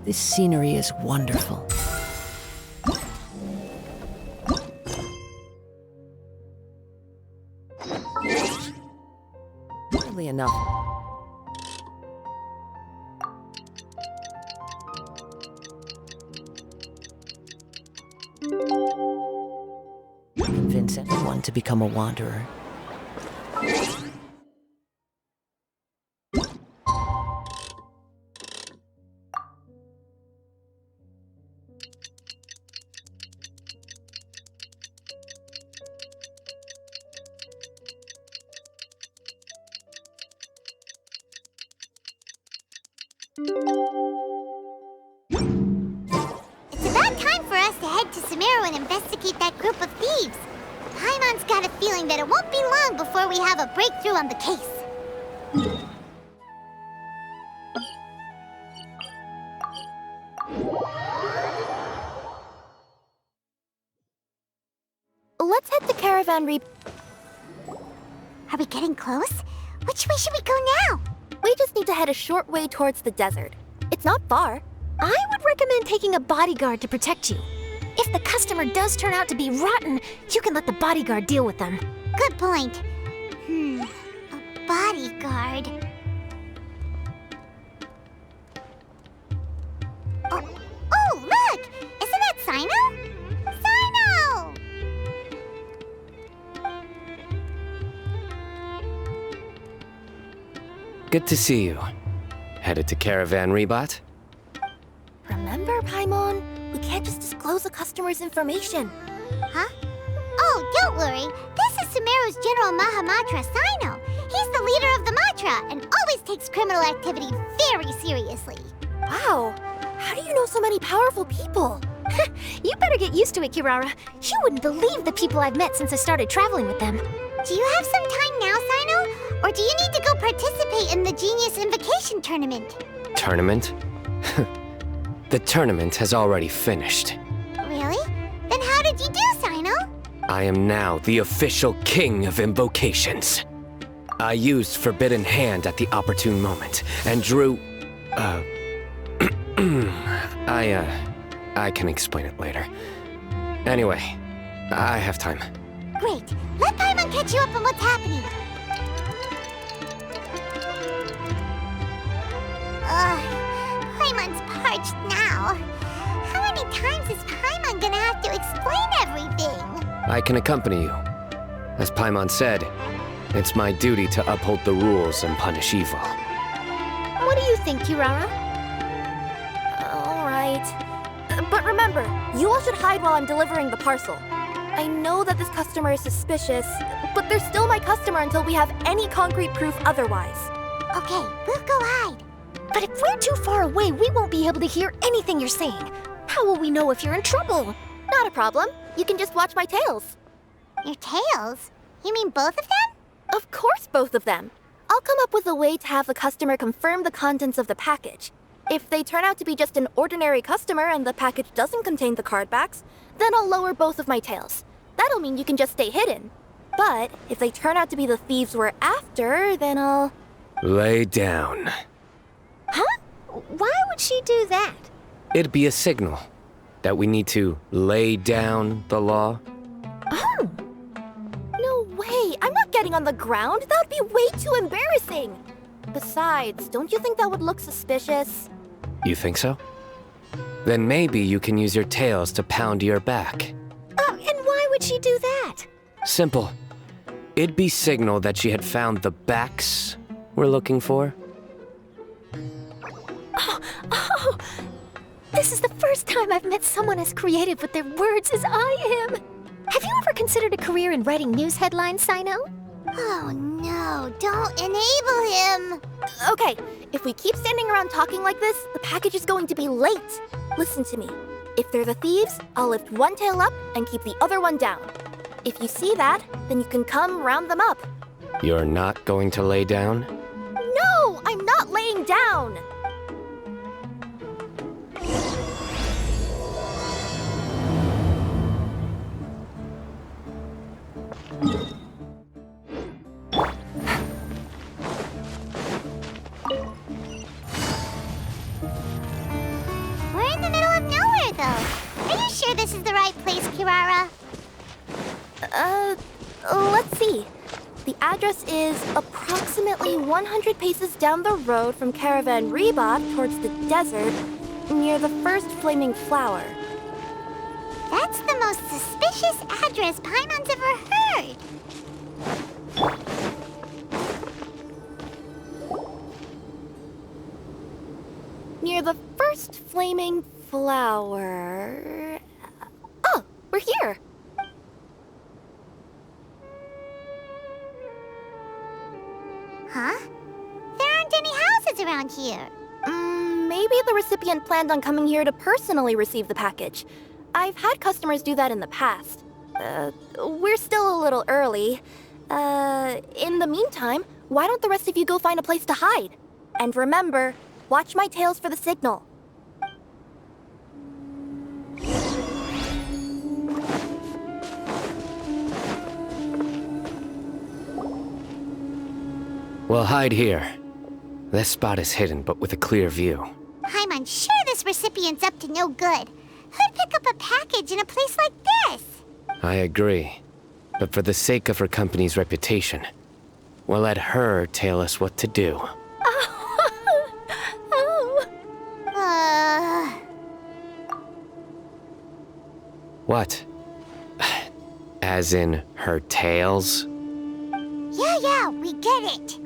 This scenery is wonderful. Oddly enough, convince anyone to become a wanderer. It's about time for us to head to Sumeru and investigate that group of thieves. Paimon's got a feeling that it won't be long before we have a breakthrough on the case. Let's head to Caravan Reap. Are we getting close? Which way should we go now? We just need to head a short way towards the desert. It's not far. I would recommend taking a bodyguard to protect you. If the customer does turn out to be rotten, you can let the bodyguard deal with them. Good point. A bodyguard. Oh, look! Isn't that Sino? Sino! Good to see you. Headed to Caravan Rebot? Remember, Paimon? We can't just disclose a customer's information. Huh? Oh, don't worry. This is Sumeru's General Mahamatra, Sino. He's the leader of the Matra and always takes criminal activity very seriously. Wow. How do you know so many powerful people? You better get used to it, Kirara. You wouldn't believe the people I've met since I started traveling with them. Do you have some time now, Sino? Or do you need to go participate in the Genius Invocation Tournament? Tournament? The tournament has already finished. Really? Then how did you do, Sino? I am now the official king of invocations. I used Forbidden Hand at the opportune moment and drew... I can explain it later. Anyway, I have time. Great. Let Paimon catch you up on what's happening. Paimon's parched now. How many times is Paimon gonna have to explain everything? I can accompany you. As Paimon said, it's my duty to uphold the rules and punish evil. What do you think, Kirara? All right. But remember, you all should hide while I'm delivering the parcel. I know that this customer is suspicious, but they're still my customer until we have any concrete proof otherwise. Okay, we'll go hide. But if we're too far away, we won't be able to hear anything you're saying. How will we know if you're in trouble? Not a problem. You can just watch my tails. Your tails? You mean both of them? Of course, both of them. I'll come up with a way to have the customer confirm the contents of the package. If they turn out to be just an ordinary customer and the package doesn't contain the card backs, then I'll lower both of my tails. That'll mean you can just stay hidden. But if they turn out to be the thieves we're after, then I'll... Lay down. Huh? Why would she do that? It'd be a signal that we need to lay down the law. Oh! No way! I'm not getting on the ground! That would be way too embarrassing! Besides, don't you think that would look suspicious? You think so? Then maybe you can use your tails to pound your back. Oh, and why would she do that? Simple. It'd be signal that she had found the backs we're looking for. Oh! This is the first time I've met someone as creative with their words as I am. Have you ever considered a career in writing news headlines, Sino? Oh no, don't enable him! Okay, if we keep standing around talking like this, the package is going to be late. Listen to me. If they're the thieves, I'll lift one tail up and keep the other one down. If you see that, then you can come round them up. You're not going to lay down? No, I'm not laying down! though. Are you sure this is the right place, Kirara? Let's see. The address is approximately 100 paces down the road from Caravan Rebop towards the desert, near the first flaming flower. That's the most suspicious address Paimon's ever heard. Near the first flaming flower... Oh, we're here! Huh? There aren't any houses around here. Maybe the recipient planned on coming here to personally receive the package. I've had customers do that in the past. We're still a little early. In the meantime, why don't the rest of you go find a place to hide? And remember, watch my tails for the signal. We'll hide here. This spot is hidden, but with a clear view. Paimon's sure this recipient's up to no good. Who'd pick up a package in a place like this? I agree. But for the sake of her company's reputation, we'll let her tell us what to do. What? As in her tails? Yeah, we get it.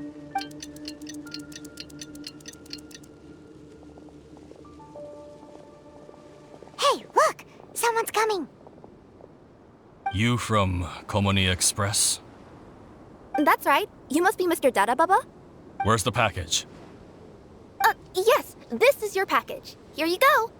Hey, look! Someone's coming. You from Culminate Express? That's right. You must be Mr. Dada Baba? Where's the package? Yes. This is your package. Here you go.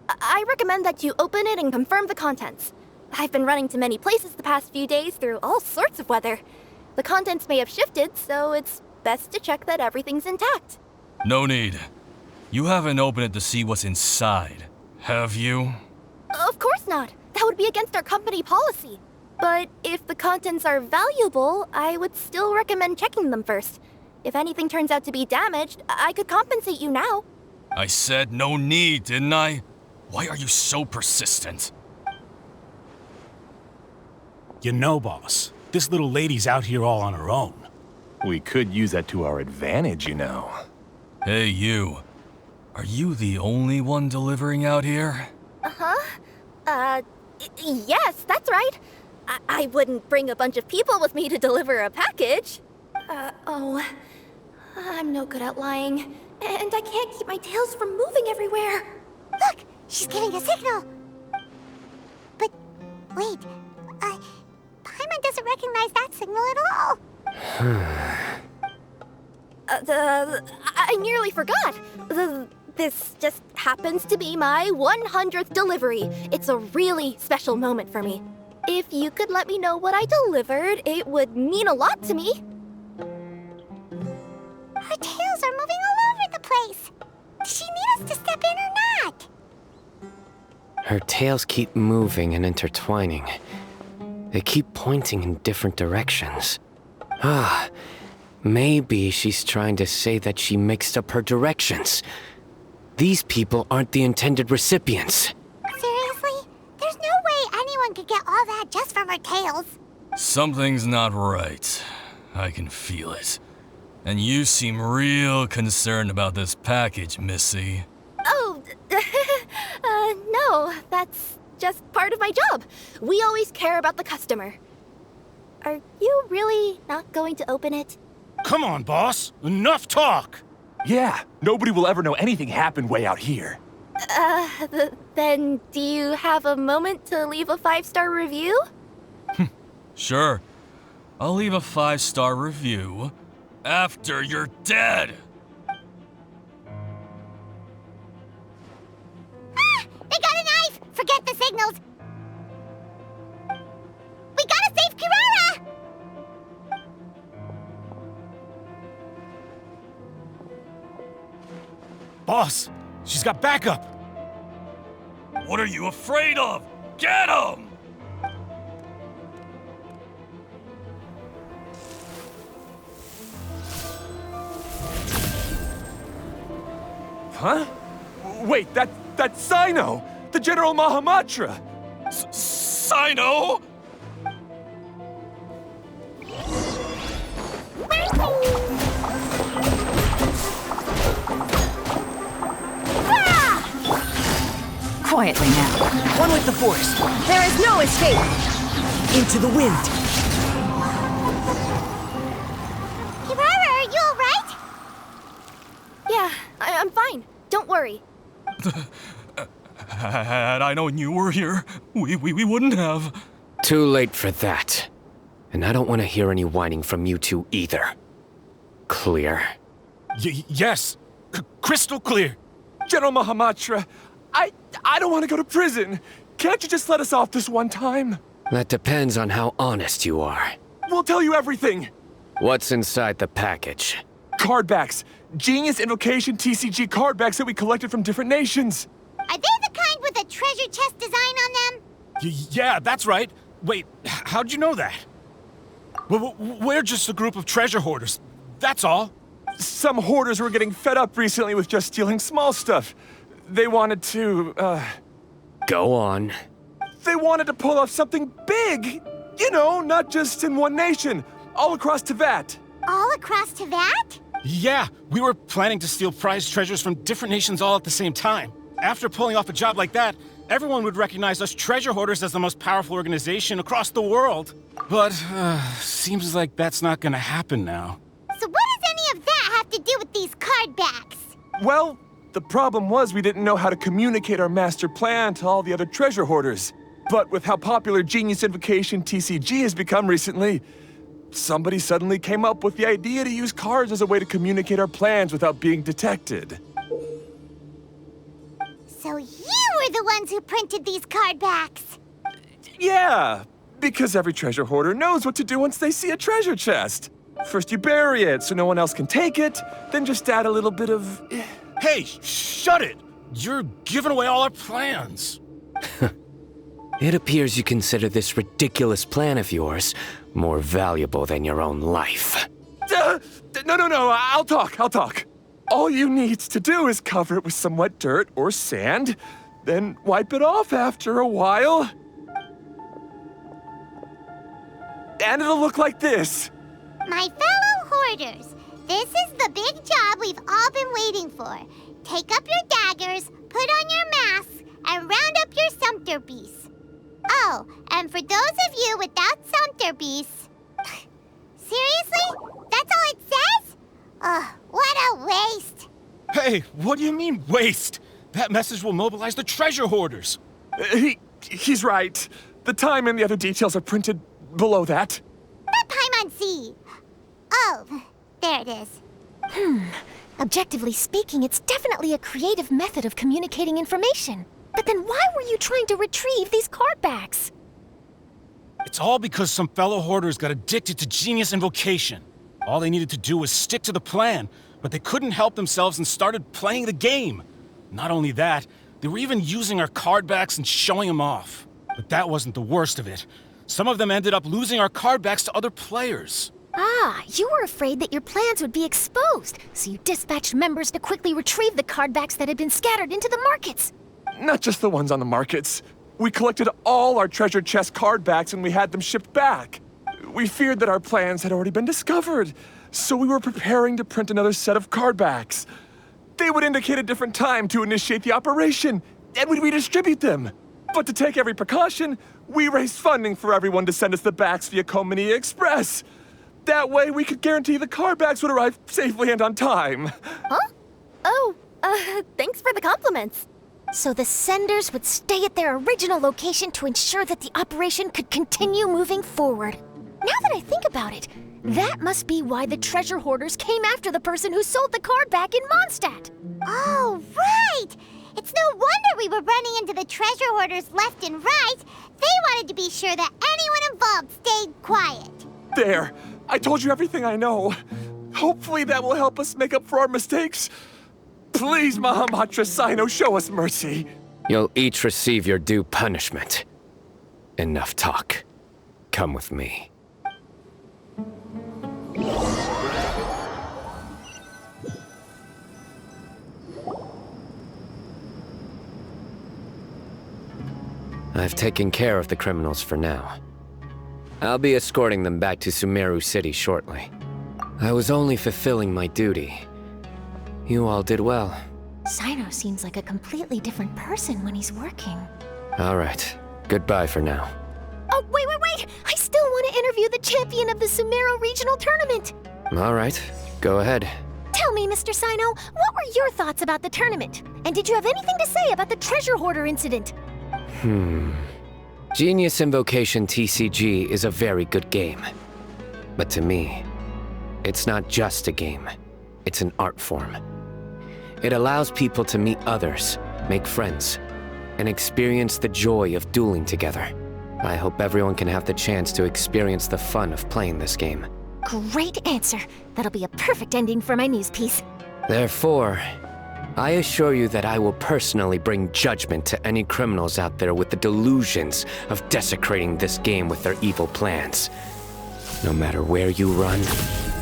I recommend that you open it and confirm the contents. I've been running to many places the past few days through all sorts of weather. The contents may have shifted, so it's best to check that everything's intact. No need. You haven't opened it to see what's inside, have you? Of course not. That would be against our company policy. But if the contents are valuable, I would still recommend checking them first. If anything turns out to be damaged, I could compensate you now. I said no need, didn't I? Why are you so persistent? You know, boss, this little lady's out here all on her own. We could use that to our advantage, you know. Hey, you. Are you the only one delivering out here? Yes, that's right. I wouldn't bring a bunch of people with me to deliver a package. I'm no good at lying, and I can't keep my tails from moving everywhere. Look, she's giving a signal. But wait, Paimon doesn't recognize that signal at all. I nearly forgot. This just happens to be my 100th delivery. It's a really special moment for me. If you could let me know what I delivered, it would mean a lot to me. Her tails are moving all over the place. Does she need us to step in or not? Her tails keep moving and intertwining. They keep pointing in different directions. Maybe she's trying to say that she mixed up her directions. These people aren't the intended recipients. Seriously? There's no way anyone could get all that just from her tails. Something's not right. I can feel it. And you seem real concerned about this package, Missy. Oh, no, that's just part of my job. We always care about the customer. Are you really not going to open it? Come on, boss. Enough talk. Yeah, nobody will ever know anything happened way out here. Then do you have a moment to leave a 5-star review? Sure. I'll leave a 5-star review after you're dead. They got a knife! Forget the signals! We gotta save Kirara! Boss, she's got backup. What are you afraid of? Get him! Huh? Wait, that's Sino, the General Mahamatra. Sino? Quietly now. One with the Force. There is no escape. Into the wind. Kirara, are you alright? Yeah, I'm fine. Don't worry. Had I known you were here, we wouldn't have. Too late for that. And I don't want to hear any whining from you two either. Clear? Yes. Crystal clear. General Mahamatra, I don't want to go to prison. Can't you just let us off this one time? That depends on how honest you are. We'll tell you everything. What's inside the package? Cardbacks. Genius Invocation TCG cardbacks that we collected from different nations. Are they the kind with a treasure chest design on them? Yeah, that's right. Wait, how'd you know that? We're just a group of treasure hoarders. That's all. Some hoarders were getting fed up recently with just stealing small stuff. They wanted to, Go on. They wanted to pull off something big. You know, not just in one nation. All across Teyvat. All across Teyvat? Yeah, we were planning to steal prized treasures from different nations all at the same time. After pulling off a job like that, everyone would recognize us treasure hoarders as the most powerful organization across the world. But, seems like that's not gonna happen now. So what does any of that have to do with these cardbacks? Well, the problem was we didn't know how to communicate our master plan to all the other treasure hoarders. But with how popular Genius Invocation TCG has become recently, somebody suddenly came up with the idea to use cards as a way to communicate our plans without being detected. So you were the ones who printed these cardbacks? Yeah, because every treasure hoarder knows what to do once they see a treasure chest. First you bury it so no one else can take it, then just add a little bit of... Hey, shut it! You're giving away all our plans. It appears you consider this ridiculous plan of yours more valuable than your own life. No, I'll talk. All you need to do is cover it with some wet dirt or sand, then wipe it off after a while. And it'll look like this. My fellow hoarders, this is the big job we've all been waiting for. Take up your daggers, put on your masks, and round up your sumpter beasts. Oh, and for those of you without sumpter beasts... Seriously? That's all it says? Ugh, what a waste. Hey, what do you mean, waste? That message will mobilize the treasure hoarders. He's right. The time and the other details are printed below that. Not Paimon. Oh, there it is. Objectively speaking, it's definitely a creative method of communicating information. But then why were you trying to retrieve these cardbacks? It's all because some fellow hoarders got addicted to Genius Invocation. All they needed to do was stick to the plan, but they couldn't help themselves and started playing the game. Not only that, they were even using our cardbacks and showing them off. But that wasn't the worst of it. Some of them ended up losing our cardbacks to other players. Ah, you were afraid that your plans would be exposed, so you dispatched members to quickly retrieve the cardbacks that had been scattered into the markets. Not just the ones on the markets. We collected all our treasure chest cardbacks and we had them shipped back. We feared that our plans had already been discovered, so we were preparing to print another set of cardbacks. They would indicate a different time to initiate the operation, and we'd redistribute them. But to take every precaution, we raised funding for everyone to send us the backs via Culminate Express. That way, we could guarantee the cardbacks would arrive safely and on time. Huh? Oh, thanks for the compliments. So the senders would stay at their original location to ensure that the operation could continue moving forward. Now that I think about it, that must be why the treasure hoarders came after the person who sold the card back in Mondstadt. Oh, right! It's no wonder we were running into the treasure hoarders left and right. They wanted to be sure that anyone involved stayed quiet. There, I told you everything I know. Hopefully that will help us make up for our mistakes. Please, Mahamatra Sino, show us mercy. You'll each receive your due punishment. Enough talk. Come with me. I've taken care of the criminals for now. I'll be escorting them back to Sumeru City shortly. I was only fulfilling my duty. You all did well. Sino seems like a completely different person when he's working. All right. Goodbye for now. Oh, wait! I still want to interview the champion of the Sumeru Regional Tournament! All right. Go ahead. Tell me, Mr. Sino, what were your thoughts about the tournament? And did you have anything to say about the treasure hoarder incident? Genius Invocation TCG is a very good game. But to me, it's not just a game. It's an art form. It allows people to meet others, make friends, and experience the joy of dueling together. I hope everyone can have the chance to experience the fun of playing this game. Great answer. That'll be a perfect ending for my news piece. Therefore, I assure you that I will personally bring judgment to any criminals out there with the delusions of desecrating this game with their evil plans. No matter where you run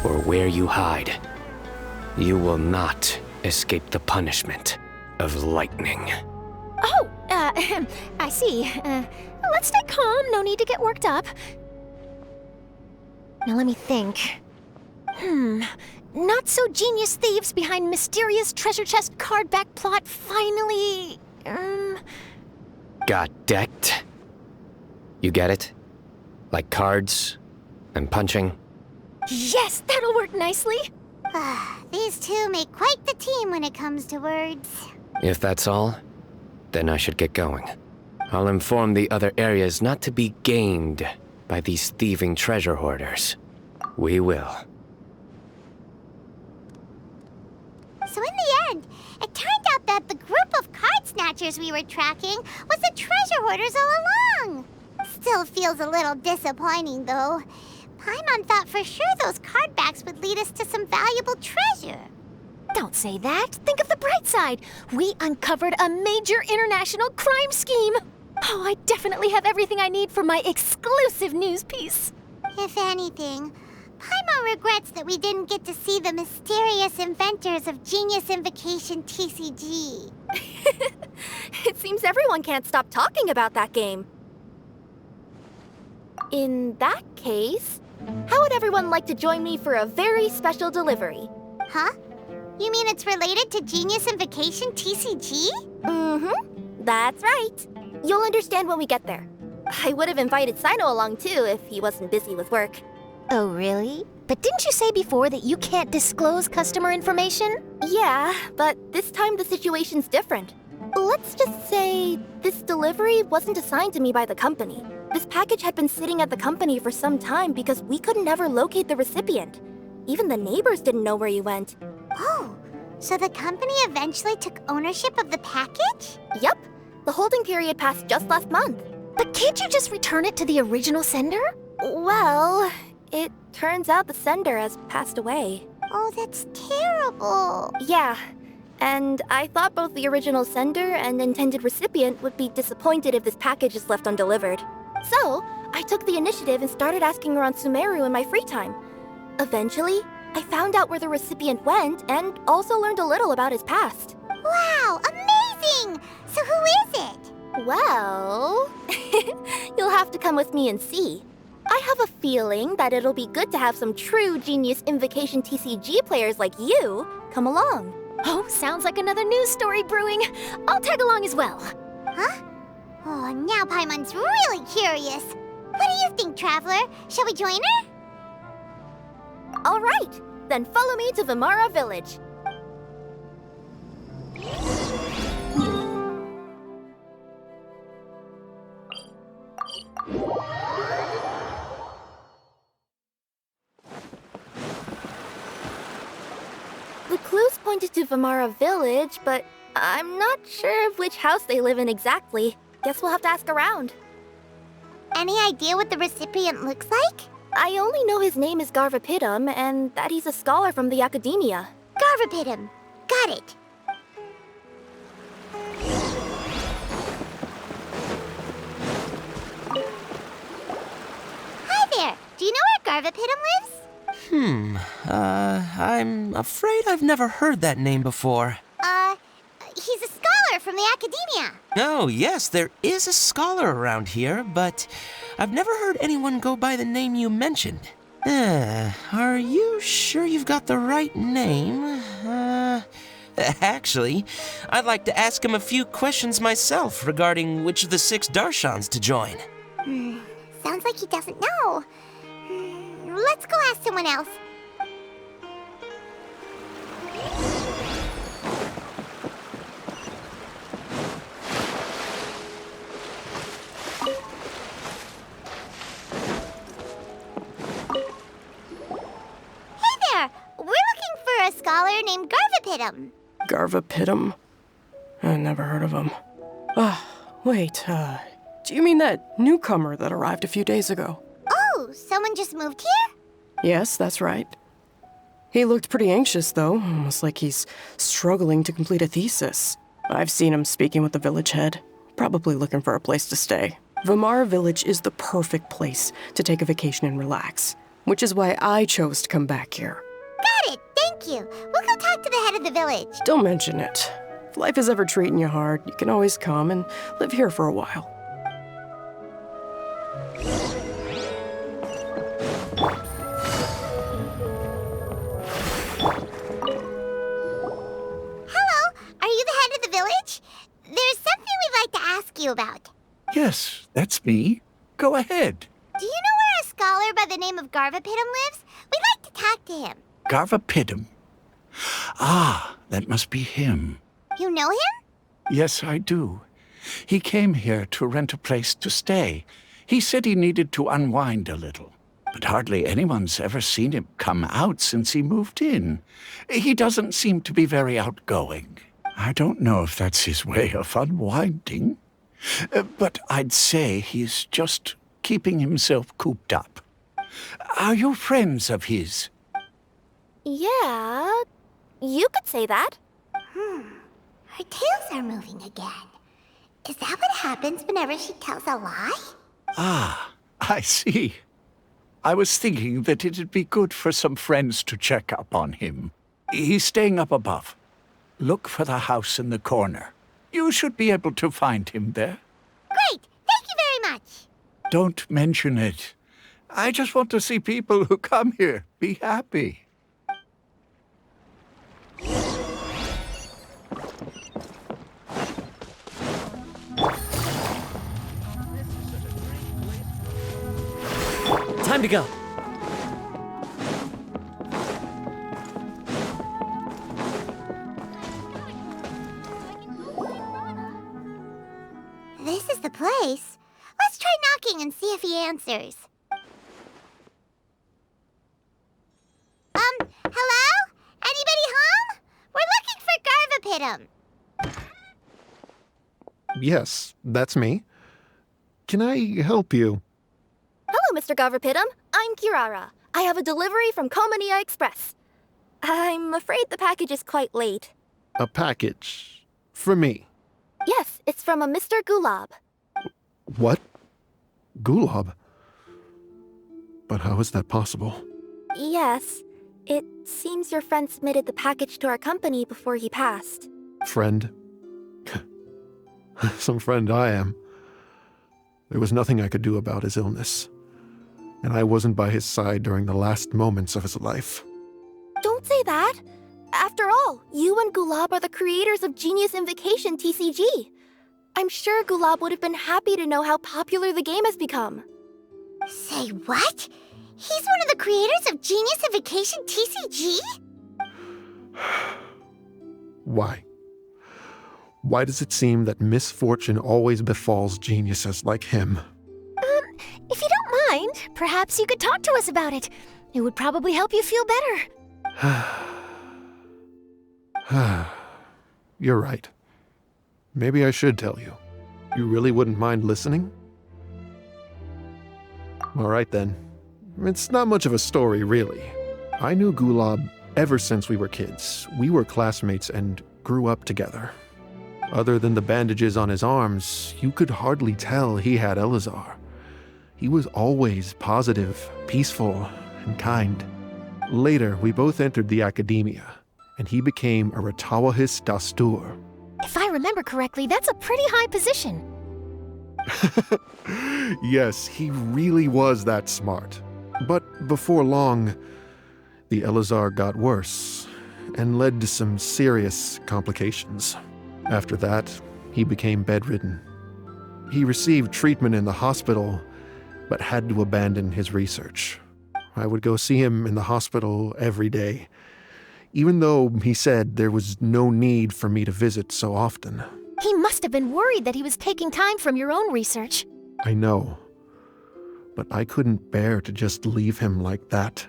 or where you hide, you will not escape the punishment of lightning. Oh, I see. Let's stay calm. No need to get worked up. Now let me think. Not-so-genius thieves behind mysterious treasure chest card back plot finally... Got decked? You get it? Like cards and punching? Yes, that'll work nicely. These two make quite the team when it comes to words. If that's all, then I should get going. I'll inform the other areas not to be gamed by these thieving treasure hoarders. We will. So in the end, it turned out that the group of card snatchers we were tracking was the treasure hoarders all along. Still feels a little disappointing, though. Paimon thought for sure those card backs would lead us to some valuable treasure. Don't say that. Think of the bright side. We uncovered a major international crime scheme. Oh, I definitely have everything I need for my exclusive news piece. If anything, Paimon regrets that we didn't get to see the mysterious inventors of Genius Invocation TCG. It seems everyone can't stop talking about that game. In that case, how would everyone like to join me for a very special delivery? Huh? You mean it's related to Genius Invocation TCG? Mm-hmm. That's right. You'll understand when we get there. I would have invited Sino along too if he wasn't busy with work. Oh, really? But didn't you say before that you can't disclose customer information? Yeah, but this time the situation's different. Let's just say this delivery wasn't assigned to me by the company. This package had been sitting at the company for some time because we could never locate the recipient. Even the neighbors didn't know where he went. Oh, so the company eventually took ownership of the package? Yep. The holding period passed just last month. But can't you just return it to the original sender? Well, it turns out the sender has passed away. Oh, that's terrible. Yeah, and I thought both the original sender and intended recipient would be disappointed if this package is left undelivered. So, I took the initiative and started asking around Sumeru in my free time. Eventually, I found out where the recipient went and also learned a little about his past. Wow, amazing! So who is it? Well, you'll have to come with me and see. I have a feeling that it'll be good to have some true Genius Invocation TCG players like you come along. Oh, sounds like another news story brewing. I'll tag along as well. Huh? Oh, now Paimon's really curious. What do you think, Traveler? Shall we join her? All right, then follow me to Vimara Village. The clues pointed to Vimara Village, but I'm not sure of which house they live in exactly. Guess we'll have to ask around. Any idea what the recipient looks like? I only know his name is Garvapitum and that he's a scholar from the academia. Garvapitum. Got it. Hi there. Do you know where Garvapitum lives? I'm afraid I've never heard that name before. He's a scholar scholar from the academia. Oh, yes, there is a scholar around here, but I've never heard anyone go by the name you mentioned. Are you sure you've got the right name? Actually, I'd like to ask him a few questions myself regarding which of the 6 Darshans to join. Sounds like he doesn't know. Let's go ask someone else. Hey there! We're looking for a scholar named Garvapitum. Garvapitum? I never heard of him. Wait, do you mean that newcomer that arrived a few days ago? Oh, someone just moved here? Yes, that's right. He looked pretty anxious, though, almost like he's struggling to complete a thesis. I've seen him speaking with the village head, probably looking for a place to stay. Vamara Village is the perfect place to take a vacation and relax, which is why I chose to come back here. Got it, thank you. We'll go talk to the head of the village. Don't mention it. If life is ever treating you hard, you can always come and live here for a while. There's something we'd like to ask you about. Yes, that's me. Go ahead. Do you know where a scholar by the name of Garvapitum lives? We'd like to talk to him. Garvapitum. Ah, that must be him. You know him? Yes, I do. He came here to rent a place to stay. He said he needed to unwind a little. But hardly anyone's ever seen him come out since he moved in. He doesn't seem to be very outgoing. I don't know if that's his way of unwinding, but I'd say he's just keeping himself cooped up. Are you friends of his? Yeah, you could say that. Her tails are moving again. Is that what happens whenever she tells a lie? Ah, I see. I was thinking that it'd be good for some friends to check up on him. He's staying up above. Look for the house in the corner. You should be able to find him there. Great! Thank you very much! Don't mention it. I just want to see people who come here be happy. Time to go. This is the place. Let's try knocking and see if he answers. Hello? Anybody home? We're looking for Garvapitum. Yes, that's me. Can I help you? Hello, Mr. Garvapitum. I'm Kirara. I have a delivery from Culminate Express. I'm afraid the package is quite late. A package? For me? Yes, it's from a Mr. Gulab. What? Gulab? But how is that possible? Yes. It seems your friend submitted the package to our company before he passed. Friend? Some friend I am. There was nothing I could do about his illness. And I wasn't by his side during the last moments of his life. Don't say that. After all, you and Gulab are the creators of Genius Invocation TCG. I'm sure Gulab would have been happy to know how popular the game has become. Say what? He's one of the creators of Genius Invocation TCG? Why? Why does it seem that misfortune always befalls geniuses like him? If you don't mind, perhaps you could talk to us about it. It would probably help you feel better. You're right. Maybe I should tell you. You really wouldn't mind listening? All right then. It's not much of a story, really. I knew Gulab ever since we were kids. We were classmates and grew up together. Other than the bandages on his arms, you could hardly tell he had Elazar. He was always positive, peaceful, and kind. Later, we both entered the academia, and he became a Ratawahis Dastur. If I remember correctly, that's a pretty high position. Yes, he really was that smart. But before long, the Elazar got worse and led to some serious complications. After that, he became bedridden. He received treatment in the hospital, but had to abandon his research. I would go see him in the hospital every day, even though he said there was no need for me to visit so often. He must have been worried that he was taking time from your own research. I know, but I couldn't bear to just leave him like that.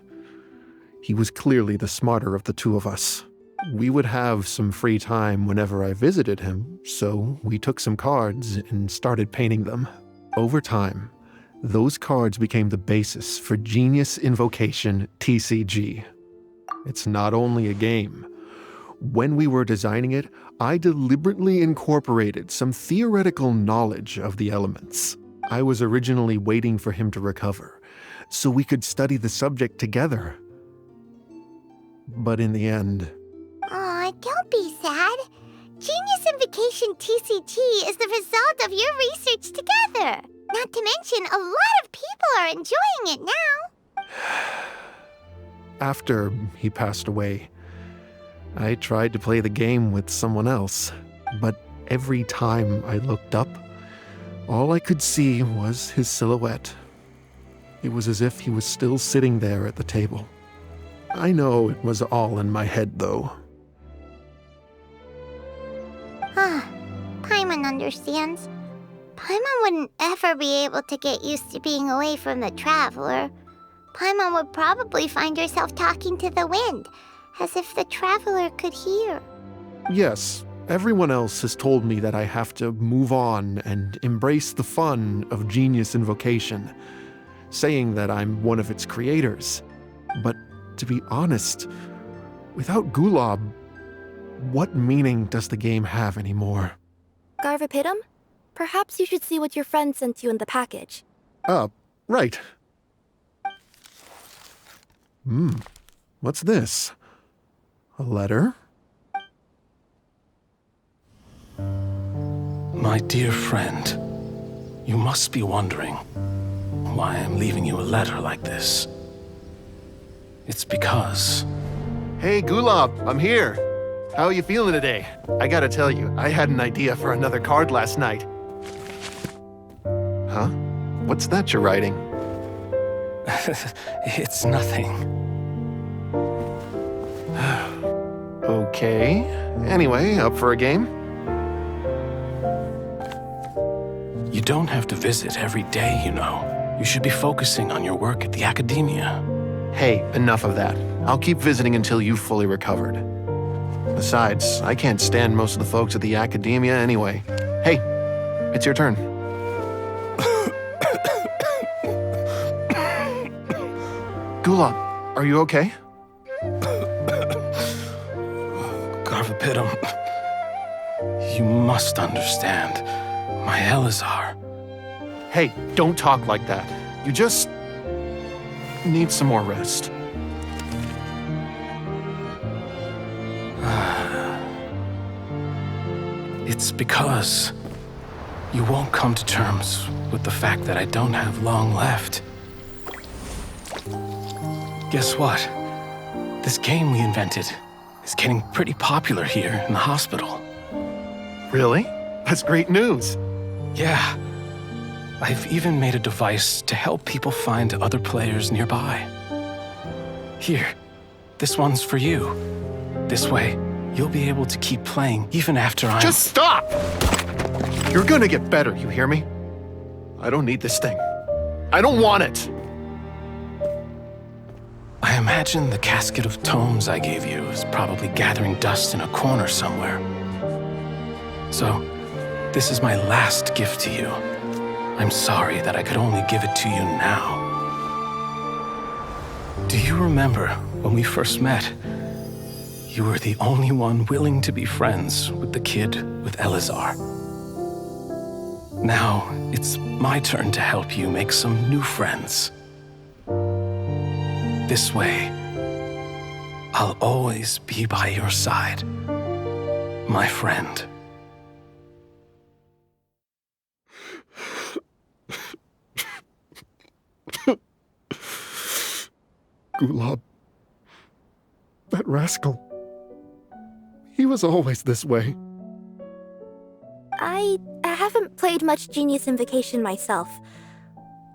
He was clearly the smarter of the two of us. We would have some free time whenever I visited him, so we took some cards and started painting them. Over time, those cards became the basis for Genius Invocation TCG. It's not only a game. When we were designing it, I deliberately incorporated some theoretical knowledge of the elements. I was originally waiting for him to recover, so we could study the subject together. But in the end... Aw, don't be sad. Genius Invocation TCG is the result of your research together. Not to mention, a lot of people are enjoying it now. After he passed away, I tried to play the game with someone else, but every time I looked up, all I could see was his silhouette. It was as if he was still sitting there at the table. I know it was all in my head, though. Paimon understands. Paimon wouldn't ever be able to get used to being away from the Traveler. Paimon would probably find herself talking to the wind, as if the Traveler could hear. Yes, everyone else has told me that I have to move on and embrace the fun of Genius Invocation, saying that I'm one of its creators. But to be honest, without Gulab, what meaning does the game have anymore? Garvapidum? Perhaps you should see what your friend sent you in the package. Right. What's this? A letter? My dear friend, you must be wondering why I'm leaving you a letter like this. It's because... Hey, Gulab, I'm here. How are you feeling today? I gotta tell you, I had an idea for another card last night. Huh? What's that you're writing? It's nothing. Okay. Anyway, up for a game? You don't have to visit every day, you know. You should be focusing on your work at the academia. Hey, enough of that. I'll keep visiting until you've fully recovered. Besides, I can't stand most of the folks at the academia anyway. Hey, it's your turn. Gulab, are you okay? Garvapidum, you must understand. My Elazar. Hey, don't talk like that. You just need some more rest. It's because you won't come to terms with the fact that I don't have long left. Guess what? This game we invented is getting pretty popular here in the hospital. Really? That's great news. Yeah. I've even made a device to help people find other players nearby. Here, this one's for you. This way, you'll be able to keep playing even after I'm... Just stop! You're gonna get better, you hear me? I don't need this thing. I don't want it! I imagine the casket of tomes I gave you is probably gathering dust in a corner somewhere. So, this is my last gift to you. I'm sorry that I could only give it to you now. Do you remember when we first met? You were the only one willing to be friends with the kid with Elazar. Now, it's my turn to help you make some new friends. This way, I'll always be by your side, my friend. Gulab. That rascal. He was always this way. I haven't played much Genius Invocation myself.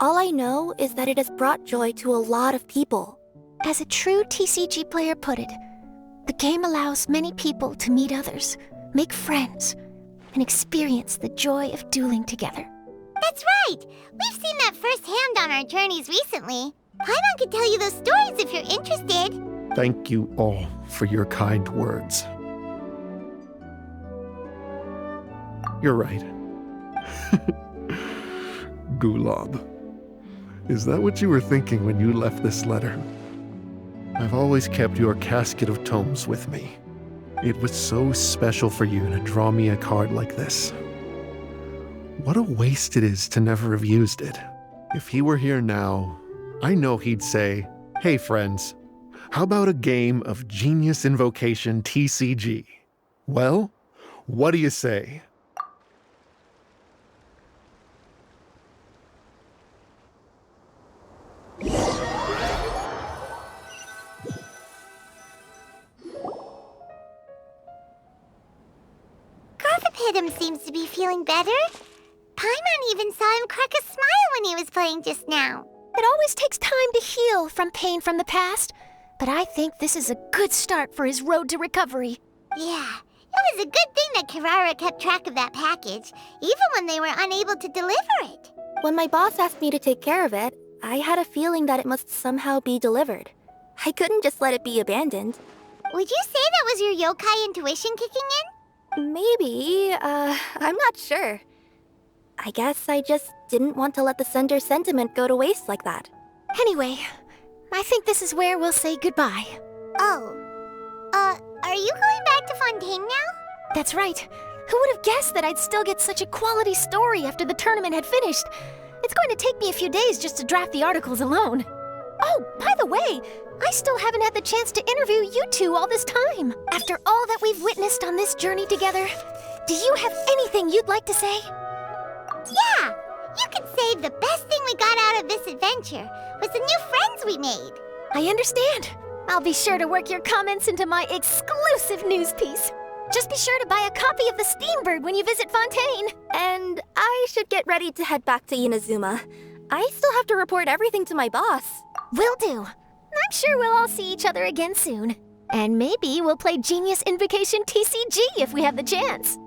All I know is that it has brought joy to a lot of people. As a true TCG player put it, the game allows many people to meet others, make friends, and experience the joy of dueling together. That's right! We've seen that firsthand on our journeys recently. Paimon could tell you those stories if you're interested. Thank you all for your kind words. You're right. Gulab. Is that what you were thinking when you left this letter? I've always kept your casket of tomes with me. It was so special for you to draw me a card like this. What a waste it is to never have used it. If he were here now, I know he'd say, "Hey friends, how about a game of Genius Invocation TCG?" Well, what do you say? Gothapidum seems to be feeling better. Paimon even saw him crack a smile when he was playing just now. It always takes time to heal from pain from the past, but I think this is a good start for his road to recovery. Yeah, it was a good thing that Kirara kept track of that package, even when they were unable to deliver it. When my boss asked me to take care of it, I had a feeling that it must somehow be delivered. I couldn't just let it be abandoned. Would you say that was your yokai intuition kicking in? Maybe, I'm not sure. I guess I just didn't want to let the sender's sentiment go to waste like that. Anyway, I think this is where we'll say goodbye. Oh. Are you going back to Fontaine now? That's right. Who would have guessed that I'd still get such a quality story after the tournament had finished? It's going to take me a few days just to draft the articles alone. Oh, by the way, I still haven't had the chance to interview you two all this time. After all that we've witnessed on this journey together, do you have anything you'd like to say? Yeah! You could say the best thing we got out of this adventure was the new friends we made. I understand. I'll be sure to work your comments into my exclusive news piece. Just be sure to buy a copy of the Steambird when you visit Fontaine. And I should get ready to head back to Inazuma. I still have to report everything to my boss. Will do. I'm sure we'll all see each other again soon. And maybe we'll play Genius Invocation TCG if we have the chance.